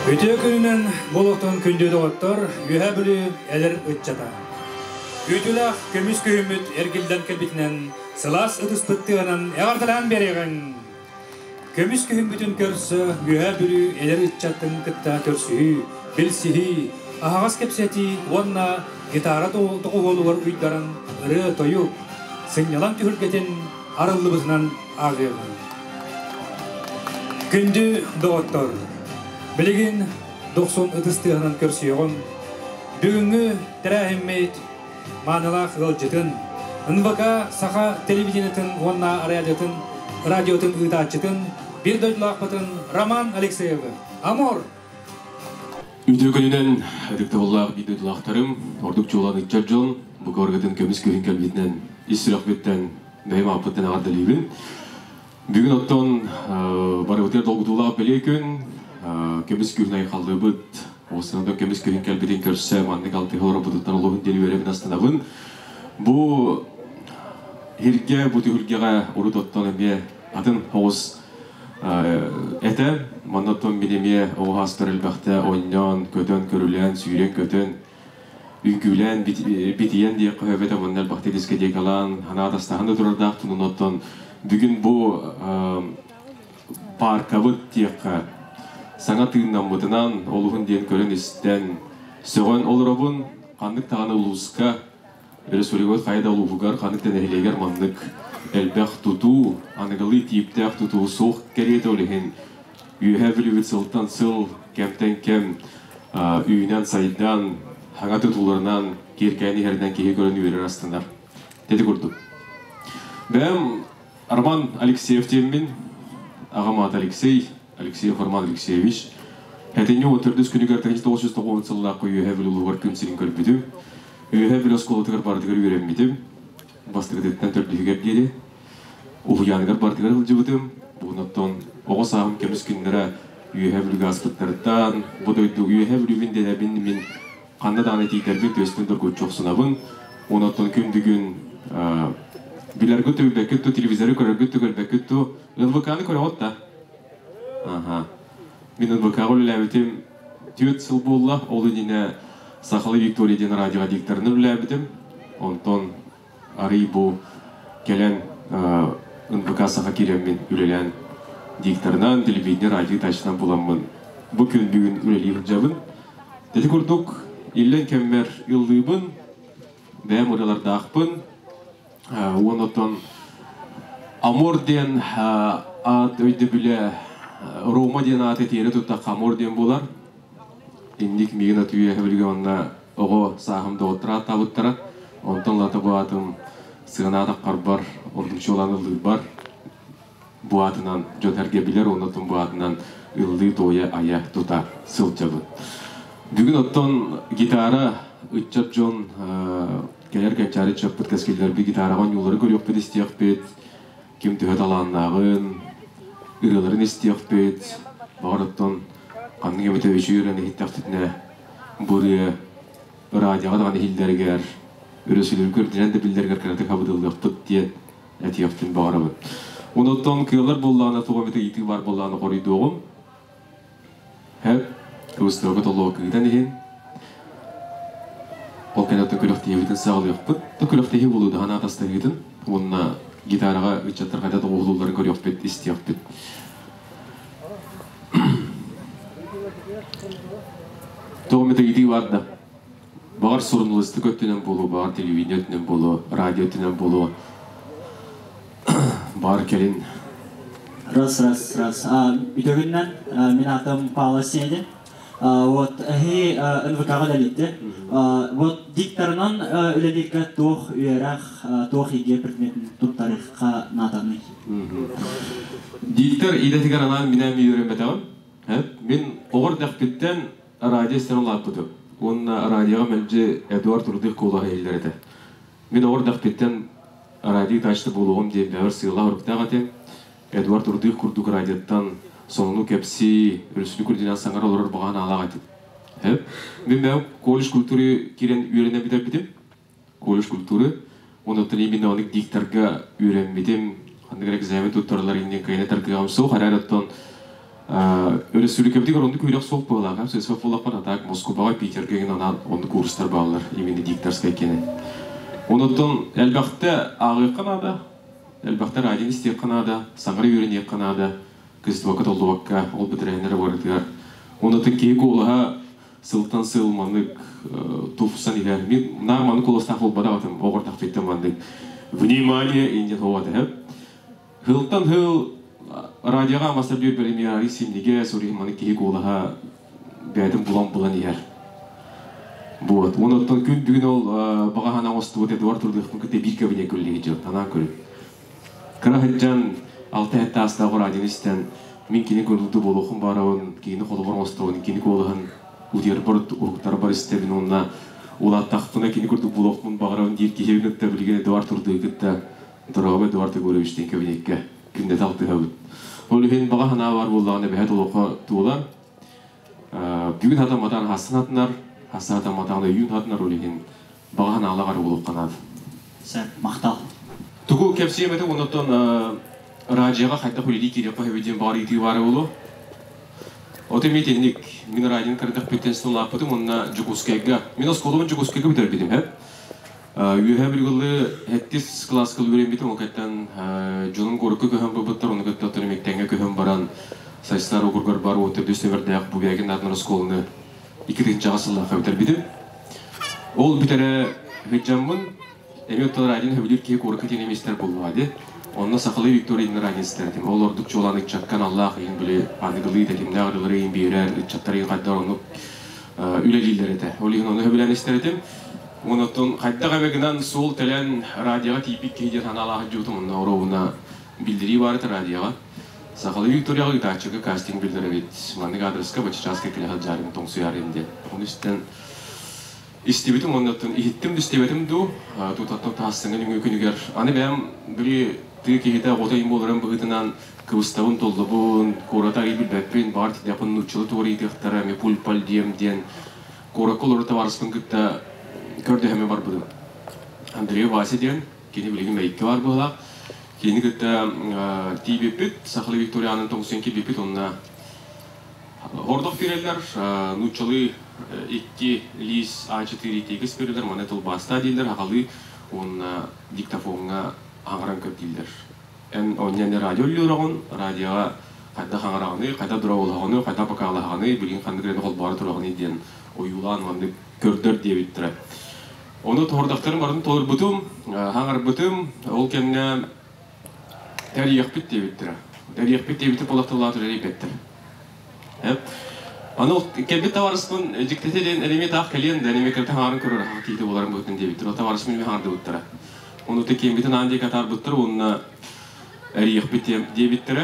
Өтө күнінен болуқтан күнде доғыттар үйә білі әлір өтчата. Үйтілақ көміс күйіміт әргілден кәлбетінен сылас ұтыспыттығынан әғартылан береген. Көміс күйімбітін көрсі үйә білі әлір өтчаттың күтта көрсі, білсі, ағағас кепсеті онна гитара тоғы олуғыр үйдарын ұры тойып, сыңнялан түхілгетін арылы бұтынан ағығын. Күнді доғыттар. Білеген 90 ұтыстығынан көрсіғын, бүгінгі тәрәхіммейт маңылақ ғылжытын, НВК сақа телевидениетін, онна радиотын ұйтатчытын, бір дөйділақ бұтын Роман Алексеевы. Амор! Үйді күнінен әдікті олақ бейділақтарым, ордық жоланы үтчар жол, бұғы орғыдың көміс көрін кәлбетінен, естірақ беттен бәйім апыттен ағадылығын. Бүгін оттон бары өтер долғытулақ білей күн, көміс көрін айқалды бұд, осынадың көміс көрін кәлбетін көрсі, маңның алты ғылыра бұдыттан олығын дені өребін астанағын. Бұл ерге, бұты үлгеға ұрыт оттон әме атын оғыз әті, маңнаттон менеме оғаз көрілбәқті ойнан, көтін, көрілен, сүйрен, көтін, үйгілен, бітиен де қөйбеті мұннал бақты деске декалан, ана адастағында тұрардақ тұнын оттон. Бүгін бұл паркабыт тек саңа тыыннан бұтынан олығын ден көрін істен сөған олырабын қандық тағаны ұлысқа өресөрегөт қайда ұлығығар қандықтан әлегер маңдық әлбәқ тұту, анығылы тиіптәқ тұту соқ кәрет олығын үйе білігіт сылттан сыл, кәмтен кәм, үйінен сайдан, хаңа тұтуларынан керкәйні әрден кейі көрін үйерер астындар. Деді көрді. Бәм Роман Алексеев темін, ағамат Алексеев Роман Алексеевич. Әтіне отырдыз күнігер 1990 сыллақы үйе білі ұлығар күнсерін көрбедім. Үйе білі осколатығыр бардығыр үйренмедім. Бастығыдеттен төрдігер деді. Ұғыянығыр бардығыр ұлжыбыдым. Бұғынаттан оғыз ағым кеміз күнлері үйе білігі аспыттарыттан, бұдойды үйе білігін дәләбін мен қаннадан әтейдербен төстіндір көт жоқсынабын. Онаттан күндігін білергі төбәкетті, телевизоры көрергетті, көрбәкетті, НВК-ны көрі отта. Мен НВК-ға үләбітім түйет сыл болла, олы дене Сақалы Виктория ден радиоға дикторны үләбітім. Онтон арый бұл кәлен НВК сақа кереммен үлелен дикторнан, телевидение радио тачынан боламын. Бұл күн бүгін үлелей ғыржабын. Дәді көрдік, елен кәммер үлдейбін, бәм ұраларды ақпын. Онотон Амор ден ат өйді біле Рома ден аты тері тұтта Қамор ден болар. Индік меген аты үйе білге онына оғы сағымда отыра табыттара. Онтан латы бұл атым сығына атаққар бар, ордыңшы olan ұлды бар. Бұл атынан жон әрге білер, онытын бұл атынан ұлды тойы ая тұта сыл жабын. Бүгін оттан гитара ұтчап жон келер кәнчары чөппіт кәскелер бір гитараған юлары көрек бет істеяқ бет, кем түйет аланнағын, ұрыларын істеяқ бет, бағырыптан қанның еметі өші үйрені хиттақтытіне бұры радиоға дағаны хилдергер, өресілер көрдінен де білдергер кәрәті қабыдылдық бұт ден әтияқтын бағырабын. Оныттан күйелер болағына тоғаметі еті бар болағына қорыйды оғым. Әп, көстігі толуға күйден еген. Ол кәнеттің көліқті ебетін сағылық бұд. Көліқті ебі болуды ғана атасты ебетін. Онына гитараға үтчаттар қайдады оғылуларын көріқ бет, істияқ бет. Тоғыметі еті барды. Бағар сұрынылысты көттінен болу, бағар телевидениетінен болу, радиотінен болу. Бағар келін. Раз. Үтігіннен мен атым Павла Сенеден. Вот әхи НВК-ға дәлетті. Вот дикторынан үлелерге тоқ үйерақ, тоқ еге предметін тұр тарихқа натаны. Диктор идетігер анан менен үйерен бәтәуін. Мен оғыр дәқпеттен радио стен олап бұды. Онына радиоға мәлже Эдуард Рудық қолаға елдер еді. Мен оғыр дәқпеттен радио тачты болуғым дейін бәуір сыйла ұрықтаға тен. Эдуард Рудық күрдік радиоттан соңыну кәпсі өрісілі күрденен саңғар олар бұған алаға етіп. Мен бәу колледж культуры керен үйрене бітіп бітім. Колледж культуры. Оныптан емен оңық дикторға үйрен бітім. Қандығырек зәмет ұттарлар енен кайына тарқығам соқ. Әрәраттан Öyle sürükebdik orandı kuyruq soğuk bağlağa. Söz fafulaqan atak Moskvaga Petergegen ana onu kurslar bağlar. Imeni diktarska ekeni. Ondan elbette ağırqan ada. Elbette radin isteqan ada. Sangara yürün yeqan ada. Kız vakit oldu vakka. Ol bitirenlere vardılar. Ondan keyik olaha sıltan sılmanlık tufsan iler. Min narmanı kolostaq olbada atım. Oğırtaq fettim mandık. Внимание, инде ховады хеп. Хылтан хыл радиоға мастер бер премьера исемдеге сорих маны кийик олаға бәдім булан ияр. Вот. Онаттан күн бүгін ол бағахана осты өте дуар тұрдықпын күтте бір көбіне көллеге жыл. Танан көл. Кырахыджан 6 әтті астағы радионистен мен кені көрдікті болуқын барауын, кені қолығыр остауын, кені қолығын өтер бір ұрықтар бар істебін онына Улаттақпына кені көрдік болуқпын бағырауын дейір кешегінетті білгені дуар тұрдықытты тұрауы дуарды көрі көбінекке күнде талты қауыт. Ол үйен бағахана бар болдағында бәйт олуқы туылар. Бүгін адамадан хасын атынар, хасын адамадан үйін атынар ол үйен бағахана алағары болып қанады. Сәт, мақтал. Тұғы кәпсиемеді онықтан радияға қайта қөледі керек қойбеден бар еті бары болу. Оты метенник, мен радион кірдік беттенсін олаппытым, онына жүгіскайға. Мен осы қолуын жүгіскайға бітер бедім, әп. Үйе білгілі әттес класс қыл өрен бетім, ол кәттен жолын көрікі көйім бұбыттар, оны кәтті отыр емектенге көйім баран сайыстар оқырғыр бар өтір дөстемірді әқ бұбәген аднар сколыны 2-дің жағасылыға бітер бедім. Ол бітері ғыджамын, әметтал радион өбілер кей көрікі тенеместер болуады. Онна сақылы Викторияның радиостардым. Ол ордық жоланы чаккан Аллах ең біле анығылы дәлімді ағырылары ең бейірер, чаттары ең қайдар онып үлелейлер еті. Ол ең оны өбілен істердім. Онықтың қайдақ әмегінен сол тәлән радиоға тейпік кейден аналағы жүтім. Онна орауына білдірі бар еті радиоға. Сақылы Викторияға ұйтачығы кастинг білдірі бет. Маңның адресқа бачычасқа келеғал жарым тоң сұяр емде. Оны үстен істебетім, онықтың еттім істебетім ду. Тұтаттың тастыңын үңі күнігер. Аны бәм біле Түйекеге отайын болырын бұғытынан көвіставын толдыбын, қората ебіл бәппен бар тедепін нұтчылы туғыры етектері, ме пульпал демден, қорақыл ұрыта барыспын күтті көрді әме бар бұдым. Андрей Вася ден, кені білеген мәйікке бар бұғылақ. Кені күтті тей беппет, Сақылы Викторияның тоңсенке беппет, онына ордық берелер, нұтчылы 2 лис А4 тегіс берелер, манетыл баста дейлер, ағалы онына диктофонға аңыран көп дейдер. Ән оннен радио үліріғын, радиоға қайда қаңырағыны, қайда дұра олағыны, қайда бақағылағыны, білген қандығырын қол бары тұрағыны ден ойулан манды көрдір дебеттірі. Оны тоғырдақтарын барын толыр бұтым, қаңыр бұтым, ол кәміне тәрияқ бет дебеттірі. Тәрияқ бет дебеттір болақтылатыр әрей беттір. Аны кәлбет таварыспын жіктетеден әлемет ақ кәлен, әлемет кірті қаңырын көрір ақ кейті боларын бұтын дебеттір. Ол таварыспын қаңырды бұттыры. Оны текем бітін аңде қатар бұттыр, онына әрияқ бітем дебеттірі.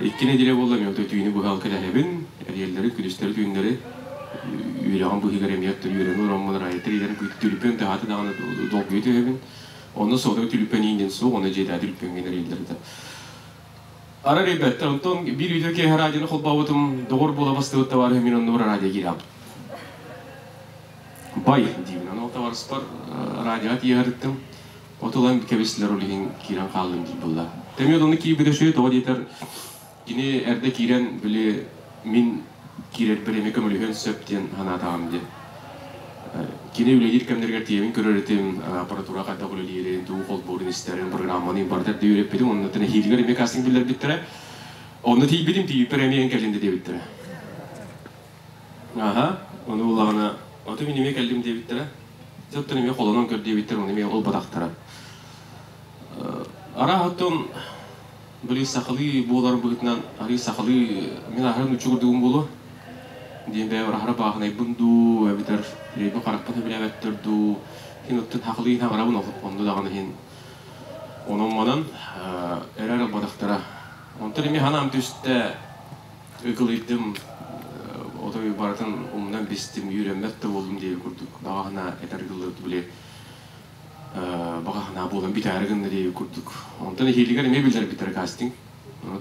Еккене дере болды, мен өте түйіні бұғал кәләлебін, әрелері, күдістері түйіндері үйреген бұғығар еметтір, үйрені ұрамын райеттір, елерін көйті түліппен, тағаты дағаны долғы өте әбін. Оны соғды түліппен еңден соқ, оны жеді әділіппен генер елдерді. Ара ребеттір, онтон бір үйді кей радионы қолбауытым, доғыр бола бастығытта бар, мен оны бұра радио керам. Бай, деймін, оны олта барыс бар, радиоға тиярыттым. Отолан кәбесілер олеген кирен қалым дейді бұлда. Тәмет оны кей бүді шөйет, оға дейтер, кені әрді кирен біле мен кирер бір еме көміліген сөптен ғана атағым де. Кені үледер кәмдергер тиемін көрер етем, аппаратура қайда құлелерін, туы қол борын істерін, программаны бардыр де өреп бедім, оны тәне хилігер еме кастинг білдер біттірі. Оны тей бедім, тей бір еме кәлінді де біттірі. Оны олағына, оты мен еме кәлдім де біттірі. Зөттен еме қолынан көр де біттірі, оны еме ол бадақтыры. Ара хаттон білі сақылы боларын бұғытынан, ары сақылы мен ағырын үтші көрдігім болу. Дейін бәйбір ағыра бағынай бұнду, әбітер рейбі қарақпын өбілі әбәттірду. Хен өттен хақылы ең ағырабын онды дағаны хен. Оның манан әрі бадақтыра. Онтыр еме ханам төсті өкілейдім. Отой баратын ұмынан бестім үйренметті болдым дейі көрдік. Дағағына әтәргілерді біле. Бағағына болын біт әрігінді дейі көрдік. Онтан әйелігер еме білдер бітер кастинг.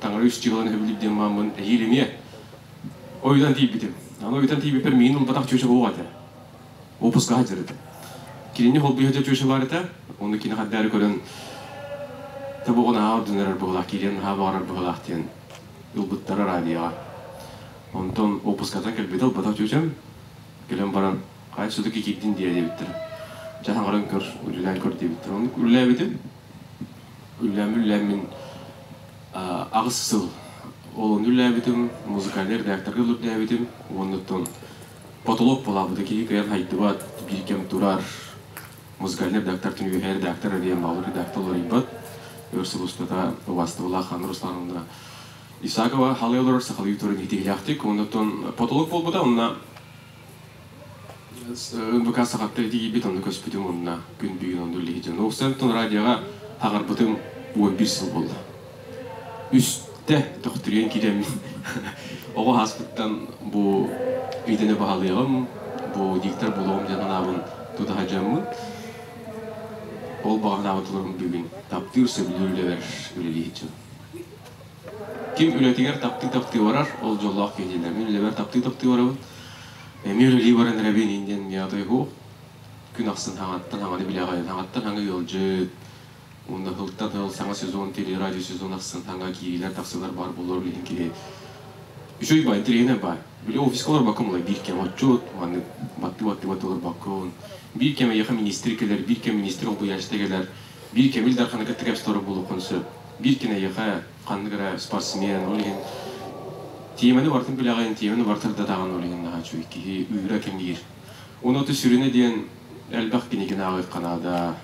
Таңыр өз чиғылан өбіліпден мамын әйеліме ойдан дейіп бітем. Ойдан дейіп біпер мейін ұл батақ чөші болғады. Опысқа ғадырды. Керіне қол бұйхады чөші бар еті. Оны кені қаддары көрін табуғын ағырдың әрір бұғылақ, керен ға бағарар бұғылақ дейін. ылбыттара радиоға. Онтон опускатан келбетел бата чөчем. Келем баран кай судуки киттин дие дебиттер. Жахаңаран көр, үллән көр дебиттер. Оны үлләбитим. Үлләмин агысыл. Ол үлләбитим, музыкалер редакторга үлләбитим. Онтон потолок болабыды ки каян хайдыбат, биркем турар. Музыкалер редактор түнүгө редактор дием балу редакторлор ибат. Өрсү устата Вастыла хан Руслановна Исакова халыйлар сахалы турын итиляхтик. Онтон потолок болбуда онна НВК сағатты етеге бет онды көспетім онына күн бүйін онды үлігейтен. Оғыстан радиоға тағар бұтым 11 сыл болды. Үсті тоқтырген керемін. Оға хаспыттан бұл үйдені бағалығым, бұл диктор болуым жанын абын тұтаға жамын. Ол бағын абытылырым бүгін таптыр сөбілі үлелігейтен. Кем үлетігер тапты барар, ол жоллақ кенделермен үлебер тапты барабын. Мирли либерен рабин инден ядай хо. Күн ақсын хаңаттан хаңаны біле ағайын. Хаңаттан хаңа елжет. Онда хылттан хыл саңа сезон, телерадио сезон ақсын хаңа кейлер тақсылар бар болар білген ке. Үшөй бай, интерегіне бай. Біле офискалар бақым олай. Bir кем отчет, батты олар бақын. Bir кем еқа министр келер, bir кем министр олды яшты келер. Bir кем елдар қаны кәттік әпсторы болу қонсы. Bir кене еқа қанды кәрі спортсмен олеген. Темені бартын біле ағайын, темені бартырда даған олеген наға чөйкі, үйірі кемгер. Оны оты сүріне дейін әлбақ кенеген ағай қанада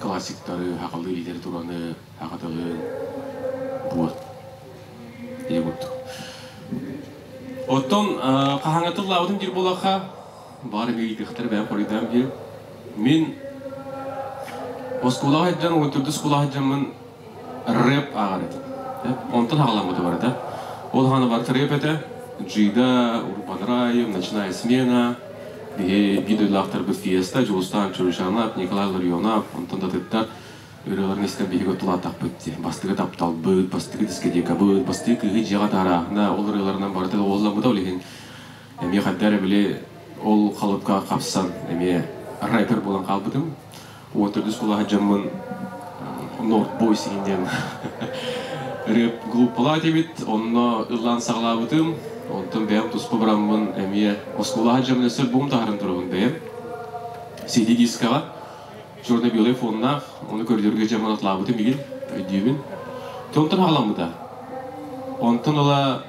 классиктары, хақылды литератураны, хақатығын бұғат. Еле бұқты. Оттон қағаңатыл лаудым дер болақа, бары мегейтіқтір бән қорыдан бер. Мен оскулаға әджан, өтірді скулаға әджанмын рэп ағар едім. Онтан ағаламыды бар да. Ол ғаны бар рэп еді, джида, урбан райым, ночная смена, бидойлақтар бұд фиеста, Жолыстан Чорышанап, Николай Ларионап, онтан да теттар, өрелерін естен бейгі тұлатақ бұдді. Бастығы таптал бұд, бастығы дискотека бұд, бастығы күйгі жеға тара. Ол өрелерінен барды олдан бұда олеген. Әме қаддары біле ол қалыпқа қапсан, әме рэпер болан қалбыдым. Отырды скулаға жамын Норд Бой сегенден рэп клуб бола дебит, онына ұллан сағылабыдым. Онтын бәйім тұспы бұрамын әме оскулаға жамын өсір бұғым тағырын тұрығын бәйім. CD дискаға журна-белый фоннақ, оны көрдерге жамын атлабыдым еген, өйдейбін. Тонтын ағаламыда. Онтын ола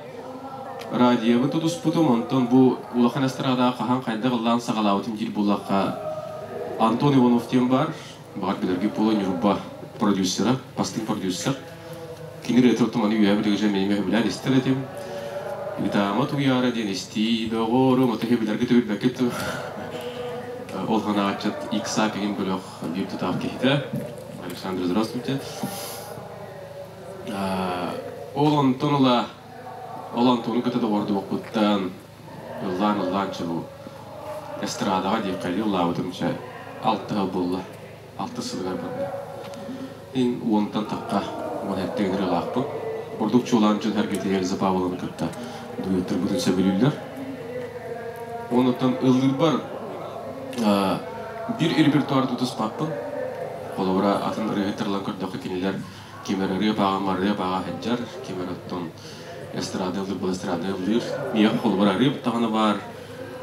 радиябы тұтыспыдым, онтын бұл улақан астырада қахан қайда ұллан сағылабыдым дел болаққа Антон Иванов тем бар білерге болы нюрба продюсера, пастың продюсер. Кенер әтірттім аны үйә білігі жәмейме біләр естір әтем. Гитамат ұяра ден есті, доғыры, мұтығы білерге төгір бәкетті. Ол ғана атчат Икса пеген бөліқ бейіпті тағып кейді. Александр, здравствуйте. Ол Антоны көтеді орды оқыттан, ұллан чылу. Эстрадаға деп қайды ұллауытымша 6 ғал болы, 6 сылғар барды. Ең уонтан таққа, он әттегінері лақпы. Ордық чолан жүн әргеті Эльза Павловна көтті дуэттір бұдын сөбілілер. Онықтан ұлдыр бар бір репертуар тұтыс паппын. Қолыбыра атын регетерлан көрдіқі кенелер кемері реп аға хәджар, кемері тұн эстрады ұлдыр бұл эстрады ұлдыр. Мияқ қолыбыра реп тағаны бар.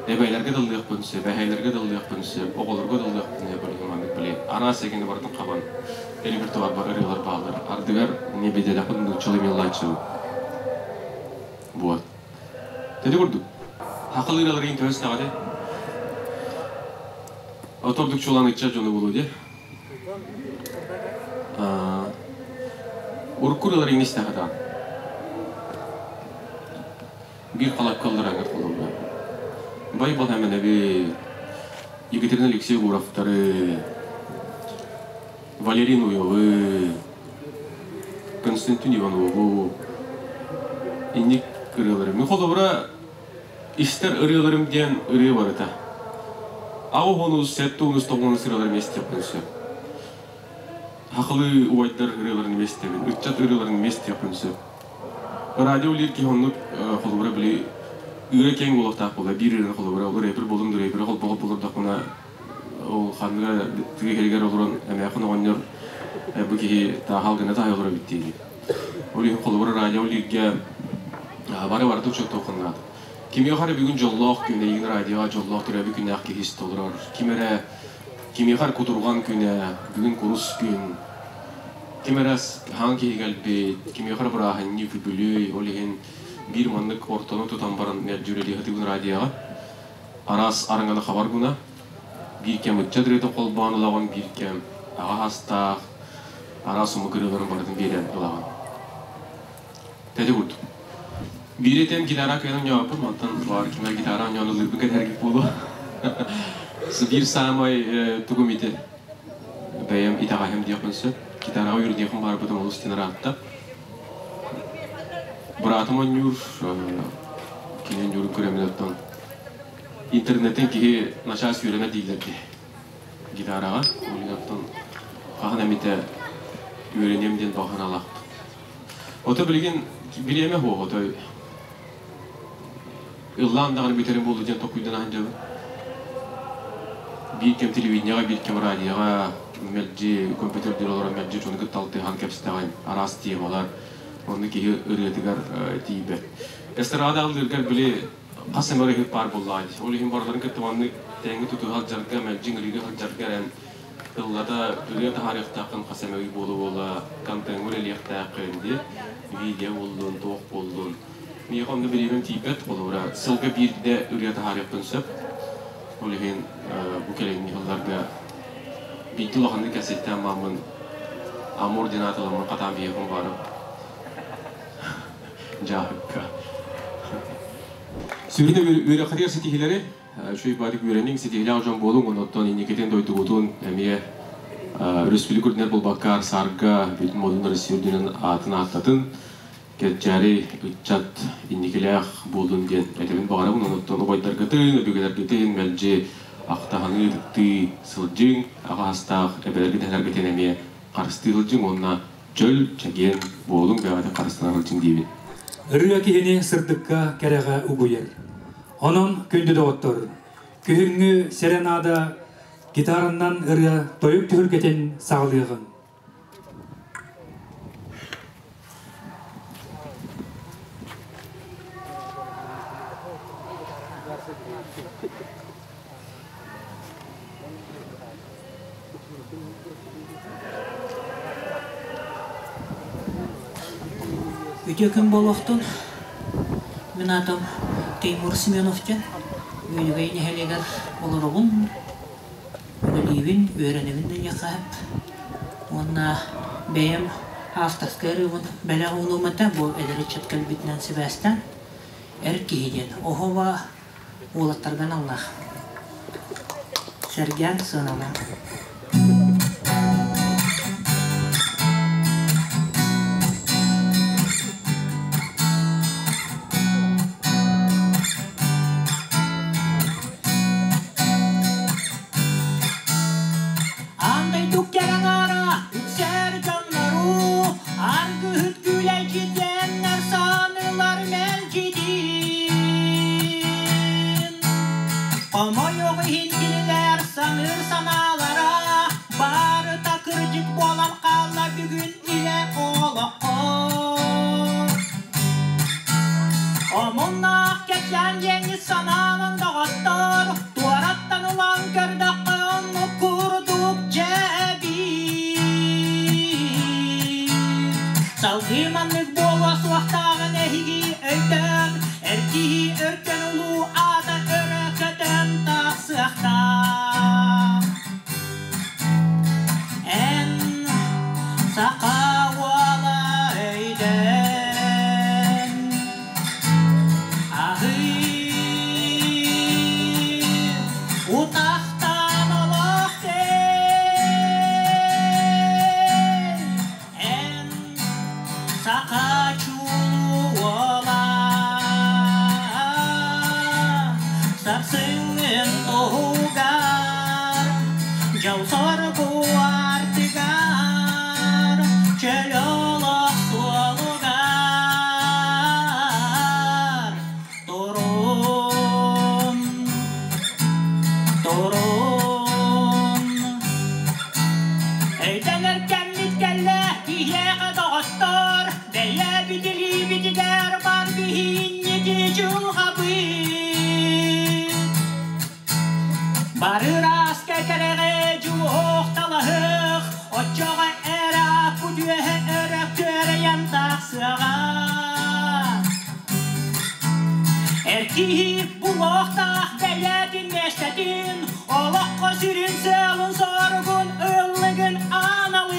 Әбәйлерге дылдық бұнсы, бәхәйлерге дылдық бұнсы, оғылырға дылдық бұнсы бөлігімандық біле. Ара сәкені бардың қабан, репертуар бар, ұрылар бағылыр. Ардығар не беделі құнды чылы мен лайчы бұғат. Тәді көрдік. Хақыл ұралар ең төс тағады. Отордық чоланы итча жоны болу де. Ұрық ұралар ең ес тағады. Bir қалап қалдыр аңыр қолуға. Бай бол әмін әбе Екатерина Алексеев Урафтары, Валерин Уевы, Константин Иванову, Инник ұрыларым. Мен қолы істер ұрыларым ден ұры бар ета. Ау ғоныз, сәтті ғоныз, тоғыныз ұрыларым естеп күнсі. Хақылы уайттар ұрыларым естебін, үтчат ұрыларым естеп күнсі. Радиолер ке ғонып қолы бұра біле Үйе кең болықтақ болды, бір ерін қолы бұра, олар әпір болым дүр, әпір қол бұғып болырдақ мұна ол қандыға түге келгер олырын әмі ақын оғаннер бұ кеге тағал ғына тағай олыра біттейді. Oli kolbara radyo liga bara vardı çok tokunladı. Kimi har bugün jolloq güne yine radyo jolloq türe bugün yakki his olur. Kimi har kuturgan güne bugün kurus gün. Kimeras hangi gelbi kimi har bırahan ni fibülü olihin bir manlık ortonu tutan baran nerjüreli hatigun radyo. Aras arangada haber guna. Bir kem çadrede kolban olagan bir kem ağa hasta arasımı kırıların baradın beren olagan. Tedi vurdu. Bir etem gitara kaydım yapım, mantan var kimer gitara oynanılır bir kadar gibi oldu. Bir samay tugumite bayam itağayım diye konuşuyor. Gitara oyur diye kon var budum oluştuğuna rahatta. Bıratım oynuyor, kinin yürü kremletton. İnternetten ki naşas yürüme değillerdi. Gitara var, oynatton. Kahane mite öğrenim diye bakın Allah. Ota bilgin bileme ho ota. Irlanda'nın biterin buldu diye tokuydan anca. Bir kem televizyona, bir kem radyoya, melci, kompüter diyorlar, melci çoğunu kıtaltı han kapsitayım, aras temalar, onu ki üretigar tibe. Estrada alırken bile kasemere hep par bulladı. Olihim varların kıtmanı tengi tutu hal jarga, melci ngiri hal jarga en yıllarda üret tarihte kan kasemeri bola kanten öyle yaktakın diye video buldun, tok buldun. Miyakanda bilibim tibet olur. Sılgı bir de üret tarihten söp. Olihin bu kelime yıllarda bir tulağını kesetten mamın amor dinatılımın katan bir yakın varım. Cahıkka. Sürüne böyle kariyer setihileri şu ibadet öğrenin setihiler hocam bolun ondan iniketen doydu gotun emiye Respublik Ürner Bulbakar Sarga bütün modunları sürdüğünün atına atladın. Kecari ucat inikilah bolun diyen etemin bağırı bunu ondan o baytar gıtın, öbürgeler gıtın, melce aktahanı dıktı sılcın, ağa hastaq, ebeler gidenler gıtın emiye karıştırılcın onunla çöl çeken bolun beğade karıştırılcın diye. Irıya kihini sırdıkka kereğe uguyer. Onun kündü de ottur. Kühüngü serenada gitarından ırıya doyup tühülgeten sağlığın. Üdökün boloqtun, min adım Teymur Simenov'can, öylügeyin eheleger olurğun, öylüğün öğrenevinden yakab, onna beyim haftaskarıvın bela olumata bu ederi çatkal bitnen Sebastian, erkehiden, ohova oğlattargan Allah, Sergen Sanalan. Salgımanlık boğaz vaktağın ehigi öytön, erkihi örken ulu ada örökötön taksıqta. En saqavala öyden, ahı utaqtan olaq dey, en saqaçulu ola, sarsın toğugar, jausor bu artigar, çölolaq solugar, torun, torun. Eyteler kellit kelle, hiyeğe doğuttur, beye Barıras kekerege juoq talahıq Otçoğa era kudühe öröktüre yantaqsığa Erkihip buloqtaq beyedin meştetin Olaqqa sürün sığılın sorgun ıllığın analın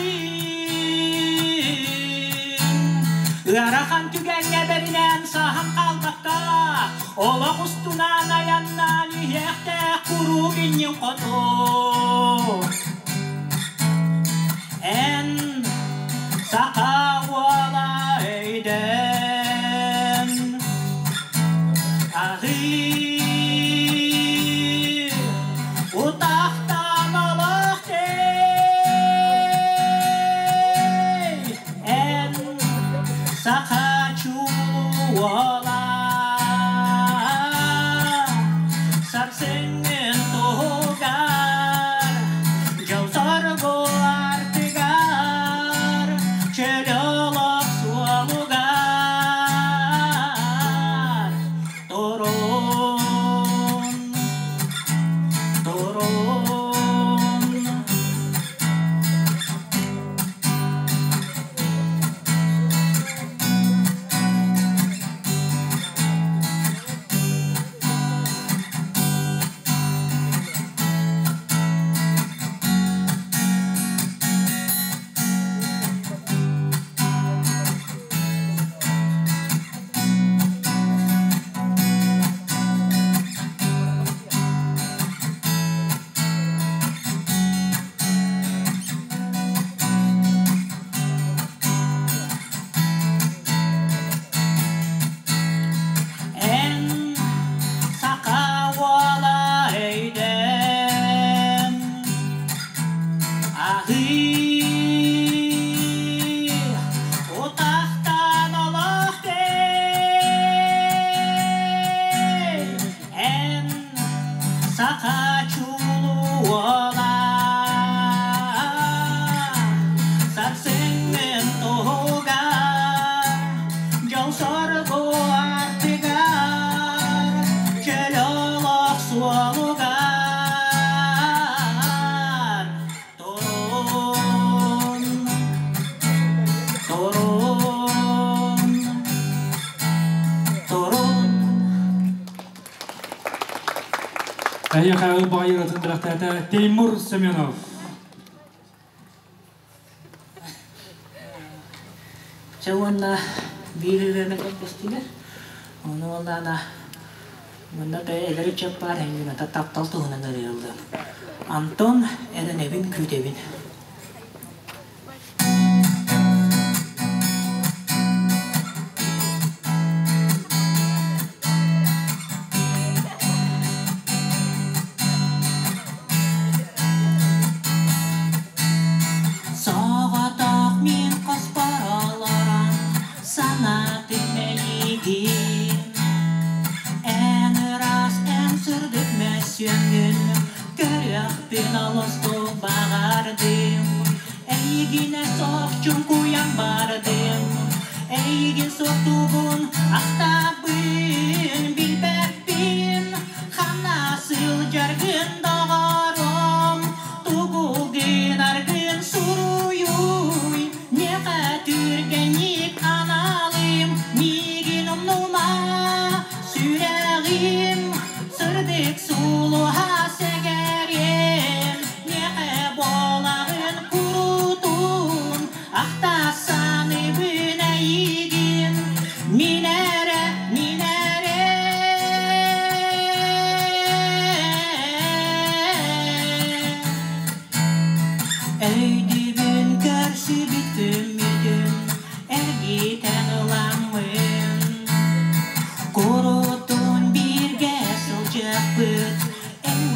Iarahan tügenge berinen saham qalbaqta Olaq ustunan ayannan ühekte kuru ginyin qotu En saqa wala eyden Ahi utaqtan olaq dey En saqa çulu wala Sarsingen tugar Jau sorgo artigar Çelolok sualugar Turun Turun En saqa wala eyden Ahi utaqtan olaq dey En saqa çulu wala Sarsingen tugar Jau sorgo artigar Çelolok sualugar Turun Turun Turun Ayağı bayırın bıraktı Timur Semyonov. Çavanna birilerine kapıstiler. Onu ondan bunda da eleri çapar hengine tataptal tuğuna narıldı. Anton eren evin kütevin. Sağatak min kasparalara sana dinmeyigin En ras en sürdük mesjöngün Görüq bin alıstu bağardım Eygine sokçun kuyan bardım Eygin soktuğun ahtabın Bilbekbin Hanasıl jargın dağarım Tugugin argın suruyuy Neqa türgenik analım Nigin umnuma Süreğim Sırdık sulu hasegerim Neqa bolağın kurutun Ahtasan ibine yigin Minere minere Eydibin karşı bitmedin Ergiten ulanmın Kurutun bir gesel cepet En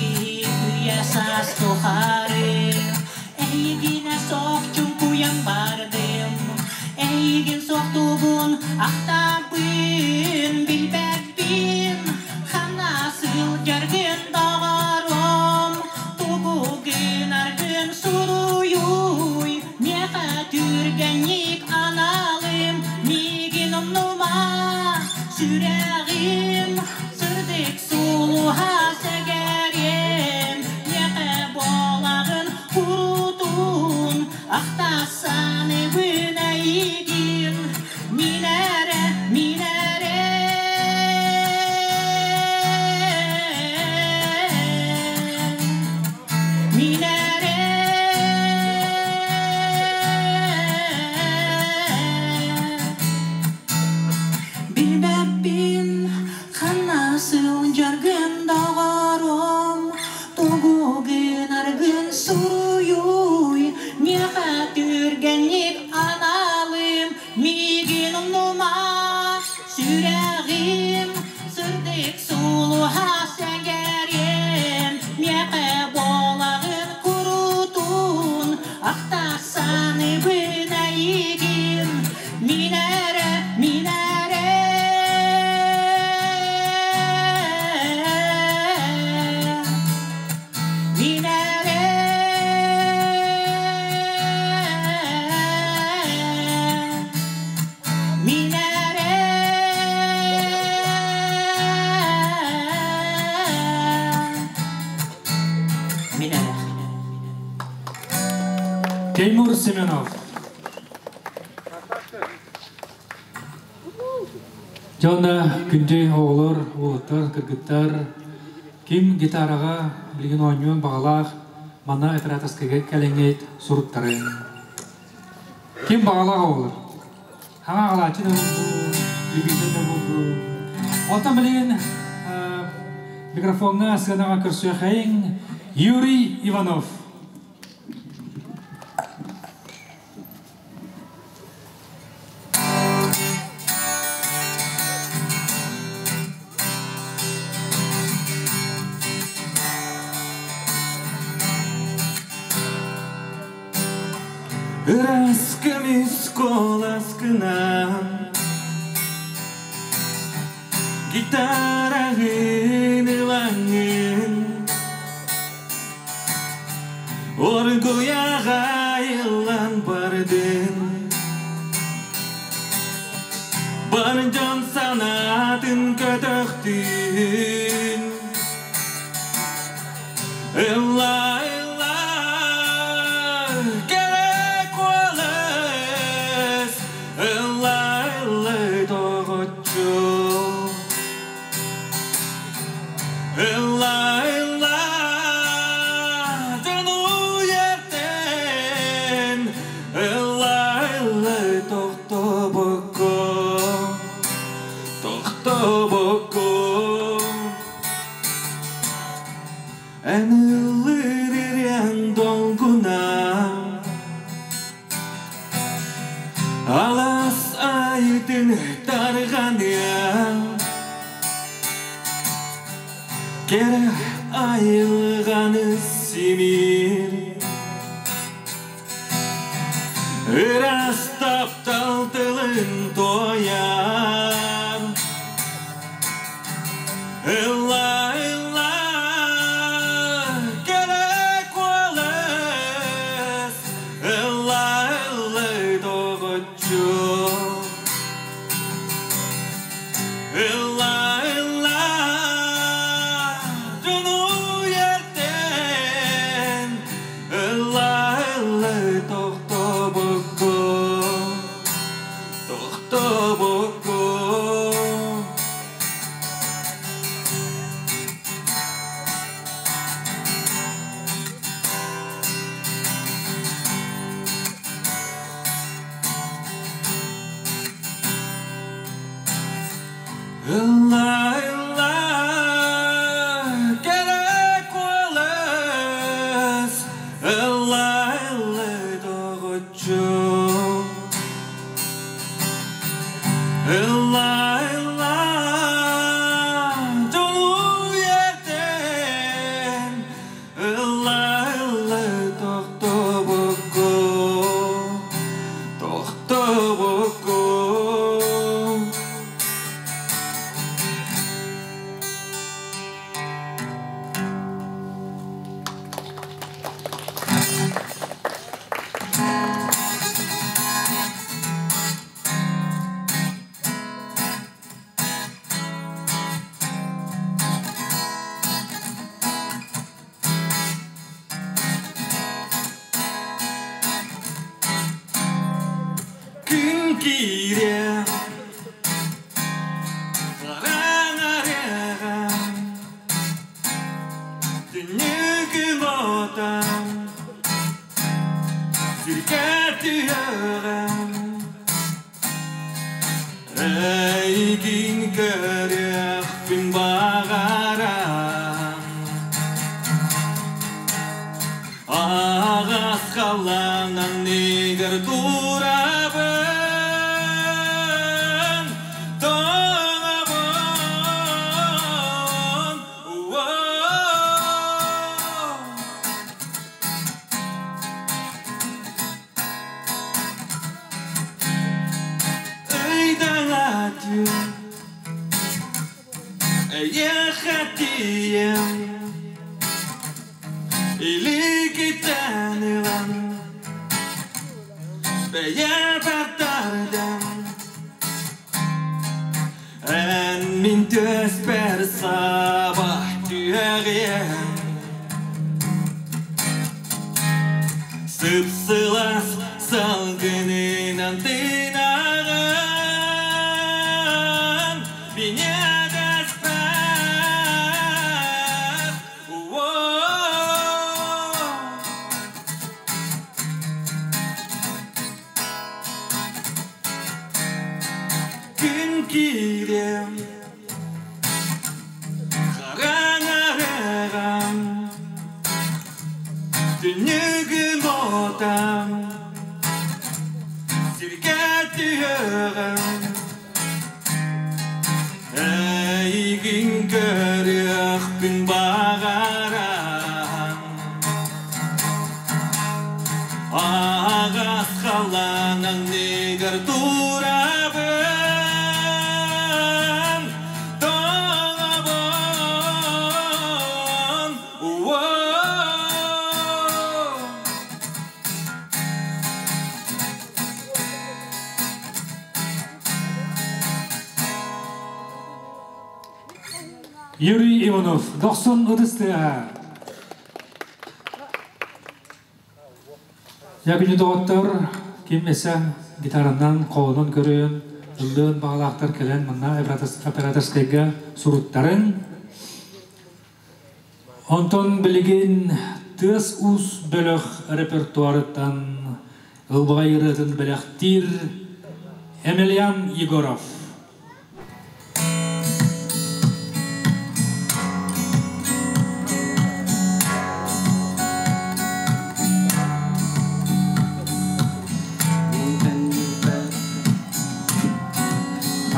Asıl jargın dağarım Toğugın argın suruyuy Niha türgenlik analım Migin numa Süreğim Sırdık sulu hasegerim Niha bolağın kurutun Aktasanı büneyigim Minere, minere Minere Minere Minere Теймур Семенов. Жона күнде оғылар, оғыттар, кыргыттар, ким гитараға білген ойнуын бағалақ, мана әтіратаскеге кәлеңет сұруттарын. Ким бағалақ оғылар? Хама ғалачын өңді, любитель өңді. Олтан білген микрофонға сығанаға көрсөй қайын Юрий Иванов. Раскамис коласкынан Гитарагын ылаңын Оргуяға илан бардың Бар жан санатын көтөктүн Илла Alas aytın targan ya Kere ayılganı simir Iras taptaltılın toyar Illa illa gerek oles Illa illa doğucu Illa illa cunu yerden Illa illa tohto boku бағарам Ағас қаланан негір дұрабын Тоңабын Өйдің атым Ехатием Илики танылам Бәйер бәрдардам Ән мин төс бәр сабах түйәгем Сып-сылас салгынын антынағым Бинядас бәр Күн кирем Қараңарағам Дүнігім отам Сиркәт түйірім Әйгін көрі ақпын бағарам Ағас қаланан негір тұрабын Тоңабын Юрий Иванов, 90 ыдыстыға. Якүні доғыттар, кеммесі гитараннан қолынан көрейін, жылдығын бағалақтар келен мұнна операторскайға сұруттарын. Онтон білген тыз ұз бөліқ репертуарыттан ұлбыға еретін біліқтір Емельян Егоров.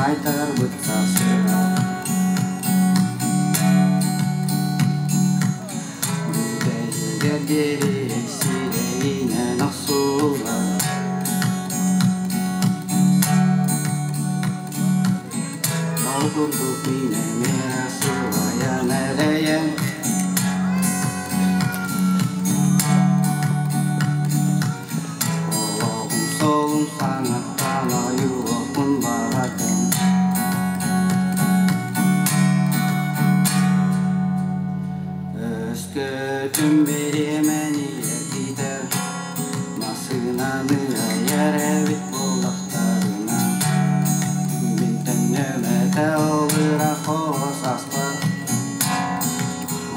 Айтар бұтса сұра Бүдәйгердері сирейінен ақсуға Алғырдық міне мені сұғаян әлейін Олағым солым саңаттан аюғын бағатын Көтім беремен ертейдір Масынаны айарәвет болдақтарына Бінтін өмәті олыра қос аспар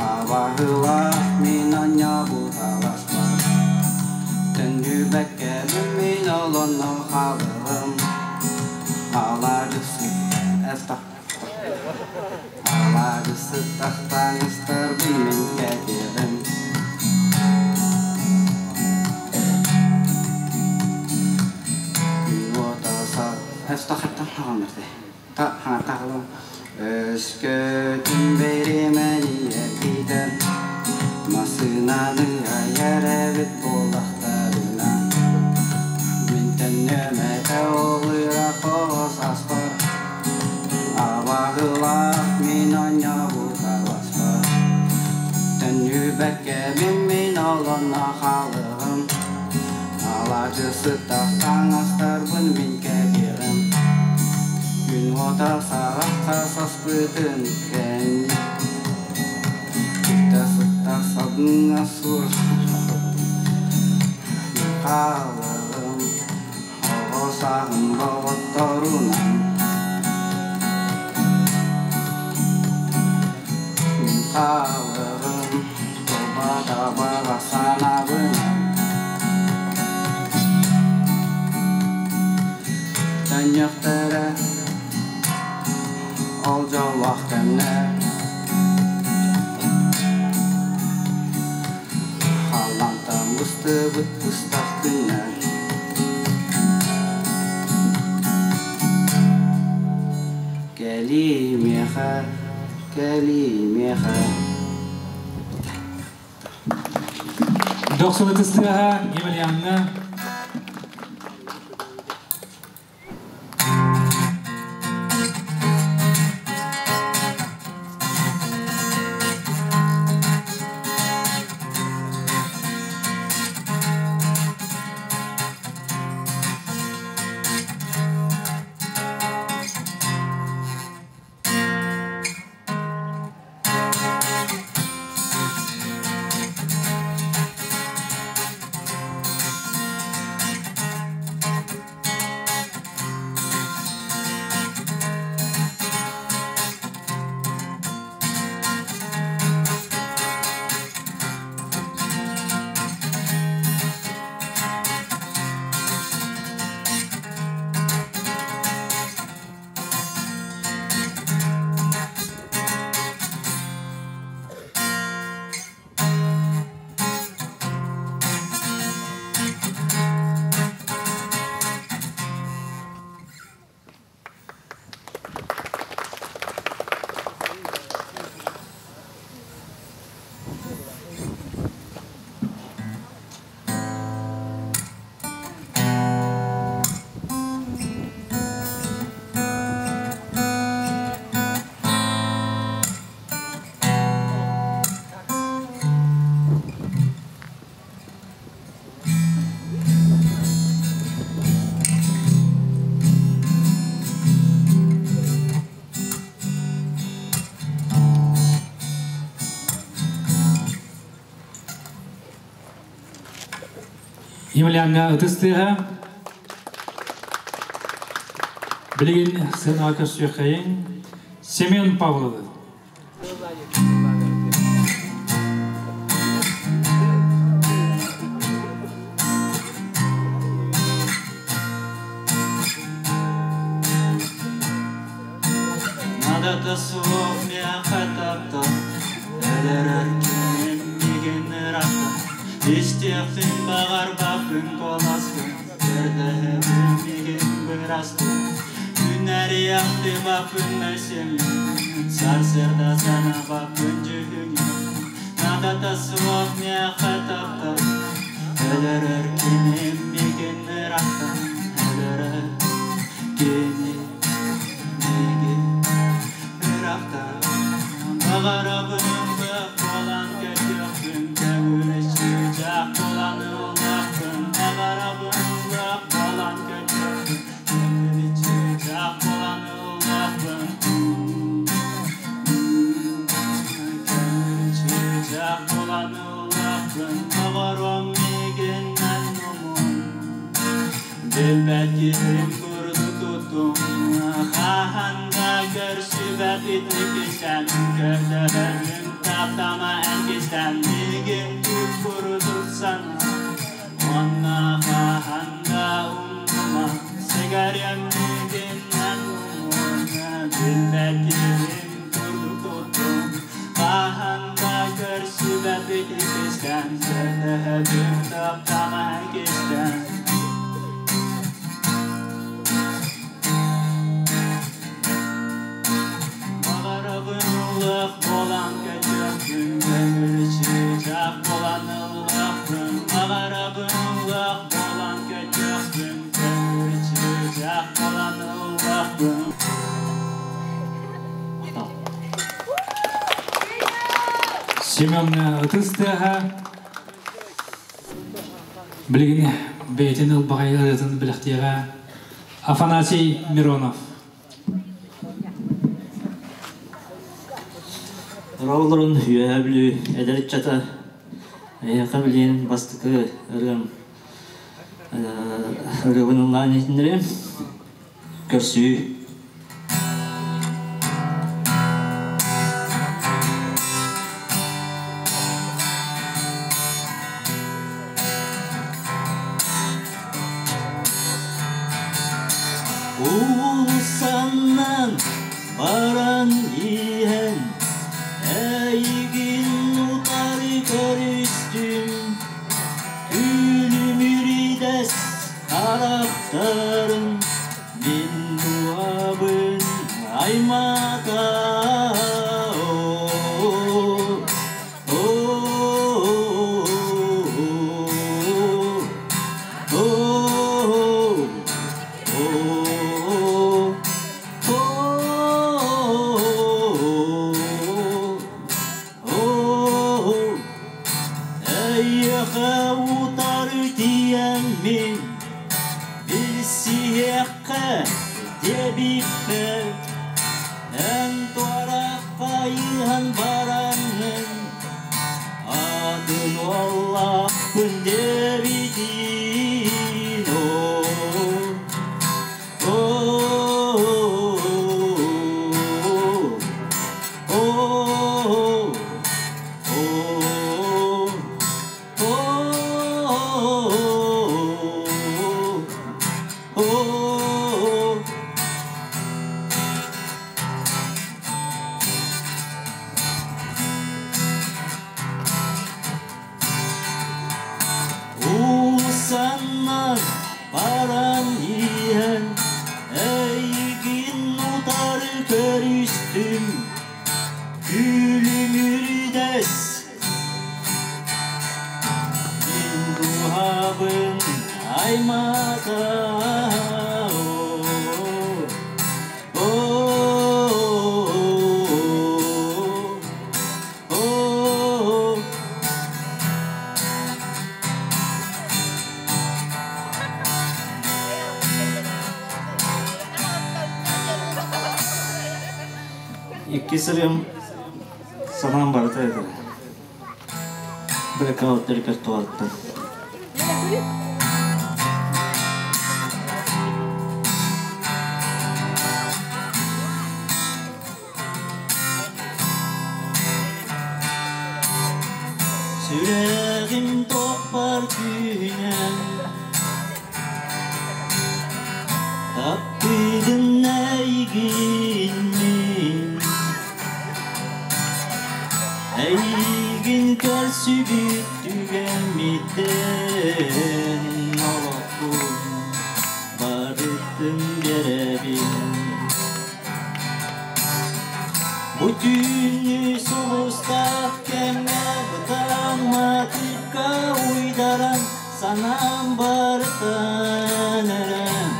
Абағылақ мен anya бұталаспар Түнді бәккәлім мен олының қалығым Алағысы әстақ Алағысы тақтаңыстар білмен кәдерім Күн отаса әстақаттан қағанырды Тағылым Өскөтін беремен ертейдім Масынаны аяр әвет болақтарына Бінтін өмәті олыра қос аспар Абағылақ мен anya бұталаспар Түнгі бәккәбім мен олына қалығым Алажысы тақтаңастар бұн мен кәдерім Күн отаса қасас бұтын кән Күтті-сұтта сабыңа сұр Қалығым Оғысағын бағыттарынан Қалығым Тобада баға санабынан Тәньяқтары Ол жол вақтымны ыстақтыңнан Кәлимеха, кәлимеха Доқсылы тыстыға Емельянна. Емельянна ұтыстыға білген сын ақы сүйеқайын Семен Павловы. Надо слов мне хатапта, әлереркен меген рақта. Естектің бағар бақын қоласпын, берді білмеген бір асты. Күн әрияқты бақын мәсемін, сарсырда сана бақын жүгінен. Надо слов мне хатапта, әлереркен меген рақта, әлереркен Bağarabınlık olan kötüktün Kövülüşü cak olan ıllaktın Bağarabınlık olan kötüktün Kövülüşü cak olan ıllaktın Kövülüşü cak olan ıllaktın Bağaram migenden numun Bilbet yerim kurdu tuttum Kahanda görsübet itlikişten Kördelerim taptama enkişten Bilgin tut kuruduk sana Onna kahanda umduma Sigaryem bilginden umuna Bilbet yerim kurdu tuttum Kahanda görsübet itlikişten Kördelerim taptama enkişten Olan kötüktün Kömürçü cak olan ıllaktın Ağarabınlık olan kötüktün Kömürçü cak olan ıllaktın Семенна ұтыстыға білген бейтін ұлбағай ұрытын біліктеға Афанасий Миронов. Равларын үйәбілі әдәрет жата қабілен бастықы ұрығынылан етіндірем көрсі Улсаннан баран иен Әйгін ұтары көрістім Күлі muhtarın min duabın aymata Kisrim sanam bartaydı. Breakout repertuarda. Sürerim topar günen Tappidin eyginmin Eygin karşı tügemitten Allah'ım barıttın gerebin Bütünü soğustak kemne Matematika uydaran sanam barıtan eren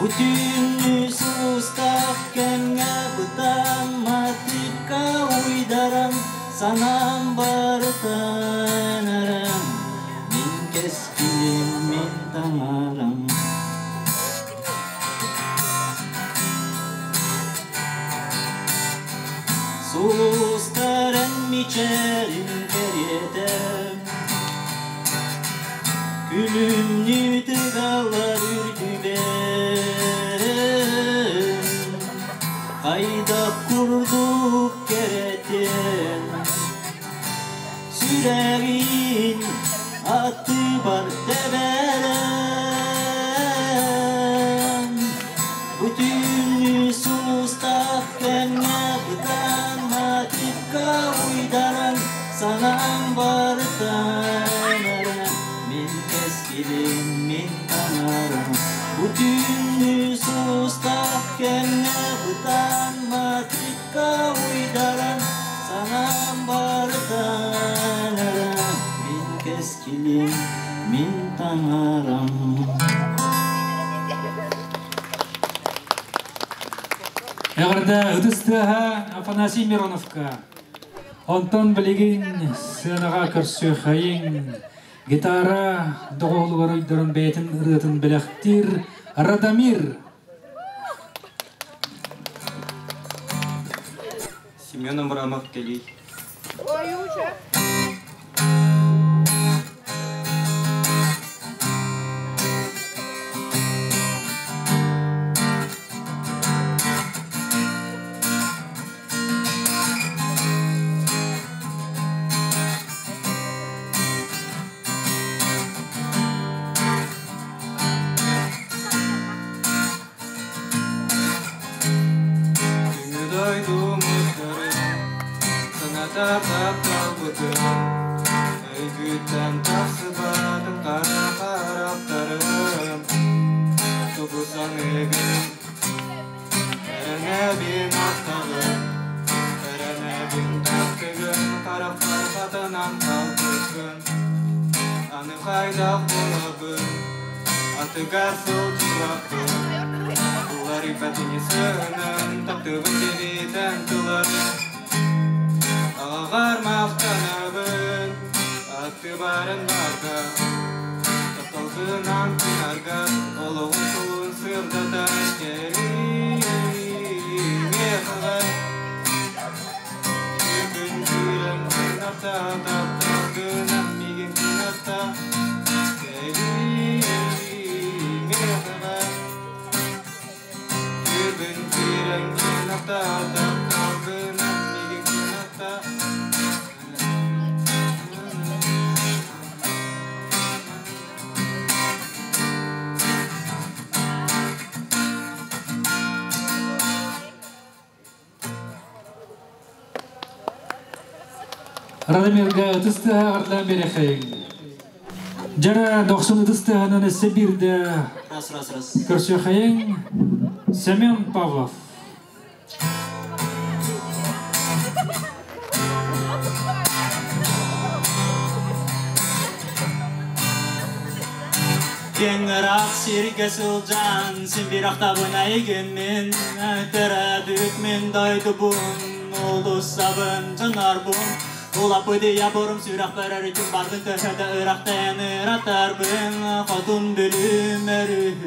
Bütünü soğustak kemne Matematika uydaran sanam barıtan eren Min keskilim min tamaram Sustarın miçerin keriyeden Gülümlü tıgalar ürdüben Kayda kurduk kereten Sürerin atı var teberen Bütünü sustak kengetan Matika uydaran sanam barıtan Min keskilim min tanaram Bütünü sustak kengetan Matika uydaran sanam barıtan Min keskilim min tanaram Эгерде ыдыстыха Афанасий Мироновка, онтон билигин сынаға көрсө хайын, гитара доғолуғарыйдырын бәйтін ырытын біліқтір Радомир. Семен Абрамов келей. Ой, уже. Öykütten taksıbadın kara karaptarım Tugusan egin Erene bin aktağım Erene bin taktıgın Karaplar katınan kalkıgın Anı kaydak bulabın Atıgar sol çulakın Ular ipatini sığının Taktıgın deliden tuların Ağar maftanabın Attı barın barga Takıldın antınarga Oluğun suğun sırda taş gelin Yekılar Yükün gülen kınarta Taptaldın ammigin kınarta Gelin Yekılar Yükün gülen kınarta Taptaldın ammigin kınarta Радамирга тысты ағырла берекейн. Жара 90 тысты ғананы Сибирді Раз. көрсеқейн Семен Павлов. Кеңірак сирге сылжан, сен бір ақтабын айгенмен, тәрәбік мен дайды бұн, олы сабын жанар бұн. Олап өде ябырым сүрақ бәрәр үтін бардың тәхәді ұрақтайын ұратарбын, қатын бөлім әрім,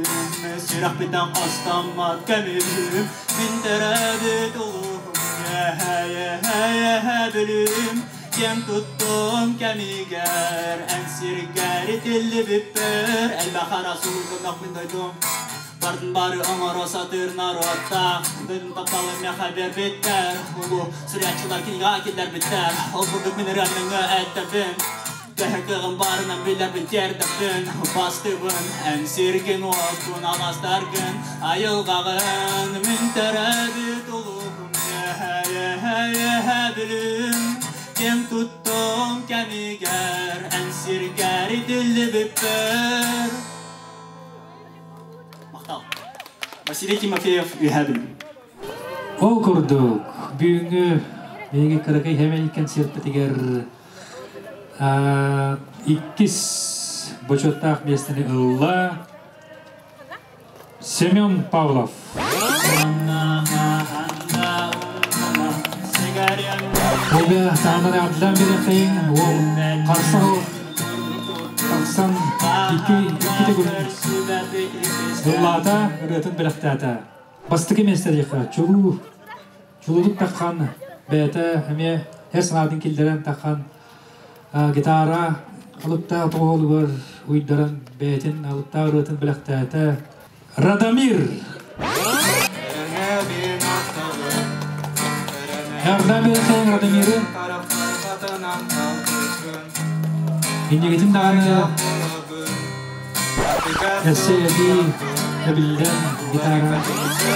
сүрақ бітен қастамат кәмелім, мен тәрәбік олығым, бөлім. Kem tuttum kemiger, ensirger itilli bipper, elbahara sulgunak min doydum. Bardın bari onlara satır narodta, dedim tapalım ya haber bitter. Ulu süreççiler kinga akiller bitter, ol bulduk min rannını ettebin. Tehekığın barından biller biter debin, bastıbın, ensirgin otkun alastargın, ayılgağın min terebit uluğum, bilim. Kem tuttum kemiger, ensirger idilli bipper. Maktal. Vasiliy Timofeyev üyəbim. Ол күрдік. Бүгінгі бейгі кіргей хемен икен серпетігер иккіс бұчоттақ местіні ұлла Семен Павлов. Олга тағынан әбділен берекейін, ол қарсау 92 күрдік. Бұллата үретін біліқтәті. Бастығы местедеқі, чулудық таққан бәйті, әме әр сыңардың келдерін таққан гитара, алыпта тоғыл бар ұйдарын бәйтін, алыпта үретін біліқтәті. Радамир! Yardım edin Rademir'i. İncegetin dağını Eseyedi Ebilden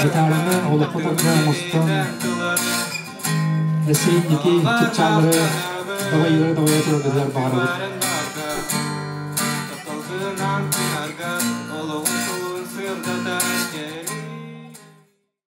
gitarını olup fotoğrafı Moston Eseyindeki çıkçaları davayları davaya turguzlar bağırır.